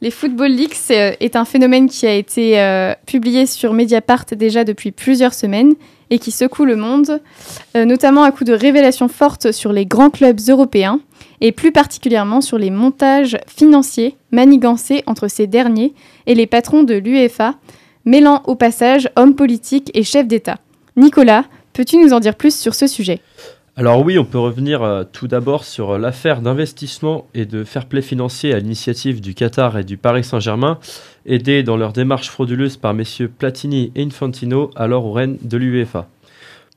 Les Football Leaks est un phénomène qui a été publié sur Mediapart déjà depuis plusieurs semaines et qui secoue le monde, notamment à coup de révélations fortes sur les grands clubs européens et plus particulièrement sur les montages financiers manigancés entre ces derniers et les patrons de l'UEFA, mêlant au passage hommes politiques et chefs d'État. Nicolas, peux-tu nous en dire plus sur ce sujet ? Alors oui, on peut revenir tout d'abord sur l'affaire d'investissement et de fair play financier à l'initiative du Qatar et du Paris Saint-Germain, aidés dans leur démarche frauduleuse par messieurs Platini et Infantino, alors aux rênes de l'UEFA.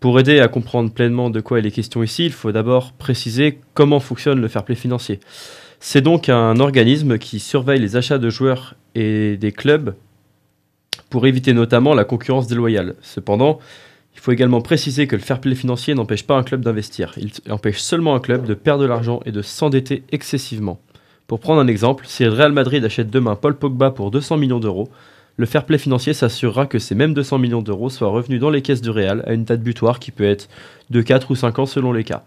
Pour aider à comprendre pleinement de quoi il est question ici, il faut d'abord préciser comment fonctionne le fair play financier. C'est donc un organisme qui surveille les achats de joueurs et des clubs pour éviter notamment la concurrence déloyale. Cependant, il faut également préciser que le fair play financier n'empêche pas un club d'investir. Il empêche seulement un club de perdre de l'argent et de s'endetter excessivement. Pour prendre un exemple, si le Real Madrid achète demain Paul Pogba pour 200 millions d'euros, le fair play financier s'assurera que ces mêmes 200 millions d'euros soient revenus dans les caisses du Real à une date butoir qui peut être de 4 ou 5 ans selon les cas.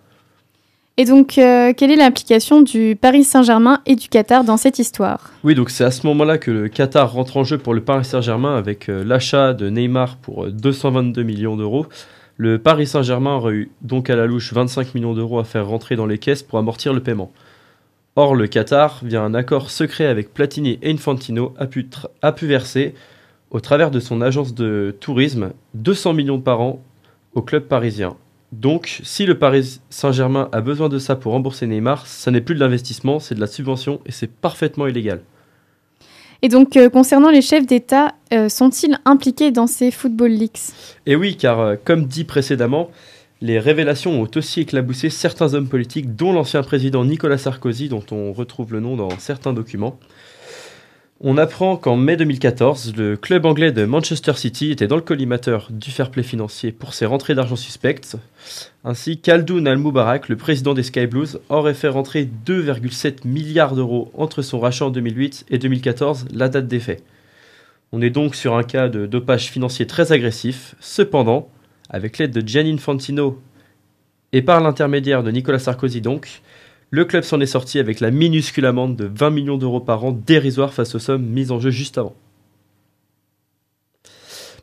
Et donc, quelle est l'implication du Paris Saint-Germain et du Qatar dans cette histoire ? Oui, donc c'est à ce moment-là que le Qatar rentre en jeu pour le Paris Saint-Germain avec l'achat de Neymar pour 222 millions d'euros. Le Paris Saint-Germain aurait eu donc à la louche 25 millions d'euros à faire rentrer dans les caisses pour amortir le paiement. Or, le Qatar, via un accord secret avec Platini et Infantino, a pu verser, au travers de son agence de tourisme, 200 millions par an au club parisien. Donc, si le Paris Saint-Germain a besoin de ça pour rembourser Neymar, ça n'est plus de l'investissement, c'est de la subvention et c'est parfaitement illégal. Et donc, concernant les chefs d'État, sont-ils impliqués dans ces Football Leaks ? Et oui, car comme dit précédemment, les révélations ont aussi éclaboussé certains hommes politiques, dont l'ancien président Nicolas Sarkozy, dont on retrouve le nom dans certains documents. On apprend qu'en mai 2014, le club anglais de Manchester City était dans le collimateur du fair play financier pour ses rentrées d'argent suspectes. Ainsi, Khaldoun Al-Moubarak, le président des Sky Blues, aurait fait rentrer 2,7 milliards d'euros entre son rachat en 2008 et 2014, la date des faits. On est donc sur un cas de dopage financier très agressif. Cependant, avec l'aide de Gianni Infantino et par l'intermédiaire de Nicolas Sarkozy donc, le club s'en est sorti avec la minuscule amende de 20 millions d'euros par an, dérisoire face aux sommes mises en jeu juste avant.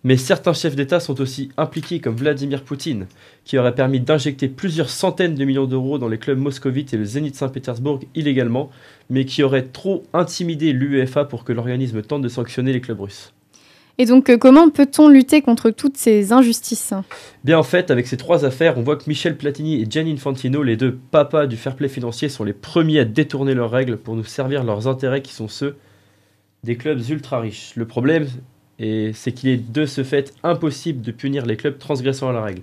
Mais certains chefs d'État sont aussi impliqués, comme Vladimir Poutine, qui aurait permis d'injecter plusieurs centaines de millions d'euros dans les clubs moscovites et le Zénith Saint-Pétersbourg illégalement, mais qui aurait trop intimidé l'UEFA pour que l'organisme tente de sanctionner les clubs russes. Et donc, comment peut-on lutter contre toutes ces injustices ? Bien en fait, avec ces trois affaires, on voit que Michel Platini et Gianni Infantino, les deux papas du fair play financier, sont les premiers à détourner leurs règles pour nous servir leurs intérêts qui sont ceux des clubs ultra riches. Le problème, c'est qu'il est de ce fait impossible de punir les clubs transgressant la règle.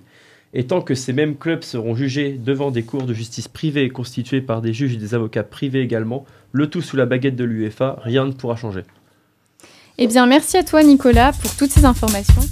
Et tant que ces mêmes clubs seront jugés devant des cours de justice privées constitués par des juges et des avocats privés également, le tout sous la baguette de l'UEFA, rien ne pourra changer. Eh bien, merci à toi Nicolas pour toutes ces informations.